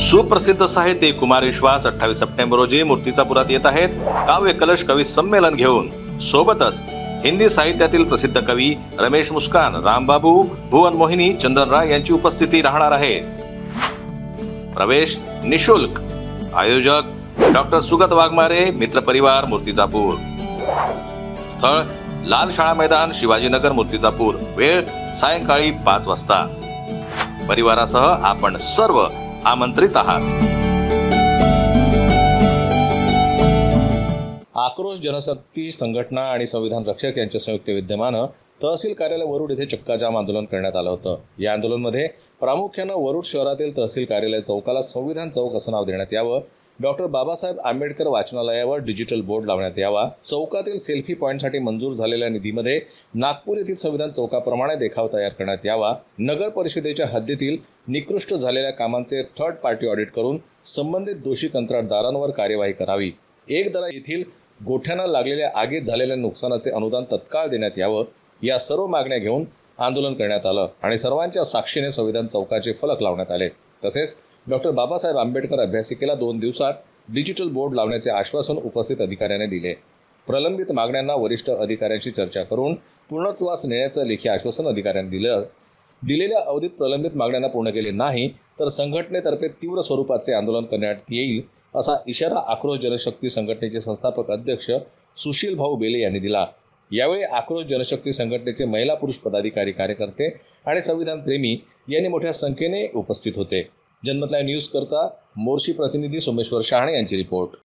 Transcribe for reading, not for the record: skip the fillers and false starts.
सुप्रसिद्ध साहित्यिक कुमार विश्वास 28 सप्टेंबर रोजी मूर्तिजापुरात येत आहेत काव्य कलश कवी संमेलन घेऊन। सोबतच हिंदी साहित्यातील प्रसिद्ध कवी रमेश मुस्कान, रामबाबू, भुवन मोहिनी, चंदन राय यांची उपस्थिती राहणार आहे। प्रवेश निशुल्क। आयोजक डॉक्टर सुगत वाघमारे, मित्र परिवार, मूर्तिजापूर। स्थळ लाल शाळा मैदान, शिवाजीनगर, मूर्तिजापूर। वेळ सायंकाळी 5 वाजता। परिवारासह आपण सर्व आमंत्रित आहात। आक्रोश जनशक्ती संघटना आणि संविधान रक्षक यांच्या संयुक्त विद्यमानं तहसील कार्यालय वरुड येथे चक्काजाम आंदोलन करण्यात आलं होतं। या आंदोलनामध्ये प्रामुख्यानं वरुड शहरातील तहसील कार्यालय चौकाला संविधान चौक असं नाव देण्यात यावं, डॉक्टर बाबासाहेब आंबेडकर वाचनालयावर डिजिटल बोर्ड लावण्यात यावा, चौकातील सेल्फी पॉईंटसाठी मंजूर झालेल्या निधीमध्ये नागपूर येथील संविधान चौकाप्रमाणे देखाव तयार करण्यात यावा, नगर परिषदेच्या हद्दीतील निकृष्ट झालेल्या कामांचे थर्ड पार्टी ऑडिट करून संबंधित दोषी कंत्राटदारांवर कार्यवाही करावी, एकदरा येथील गोठ्यांना लागलेल्या आगीत झालेल्या नुकसानाचे अनुदान तत्काळ देण्यात यावं, या सर्व मागण्या घेऊन आंदोलन करण्यात आलं आणि सर्वांच्या साक्षीने संविधान चौकाचे फलक लावण्यात आले। तसेच डॉक्टर बाबासाहेब आंबेडकर अभ्यासिकेला 2 दिवसात डिजिटल बोर्ड लावण्याचे आश्वासन उपस्थित अधिकाऱ्यांनी दिले। प्रलंबित मागण्यांना वरिष्ठ अधिकाऱ्यांशी चर्चा करून पूर्णत्वास नेण्याचं लेखी आश्वासन अधिकाऱ्यांनी दिलं। दिलेल्या अवधीत प्रलंबित मागण्यांना पूर्ण केले नाही तर संघटनेतर्फे तीव्र स्वरूपाचे आंदोलन करण्यात येईल असा इशारा आक्रोश जनशक्ती संघटनेचे संस्थापक अध्यक्ष सुशील भाऊ बेले यांनी दिला। यावेळी आक्रोश जनशक्ती संघटनेचे महिला पुरुष पदाधिकारी, कार्यकर्ते आणि संविधान प्रेमी यांनी मोठ्या संख्येने उपस्थित होते। जनमत लाईव्ह न्यूज करता मोर्शी प्रतिनिधी सोमेश्वर शहाणे यांची रिपोर्ट।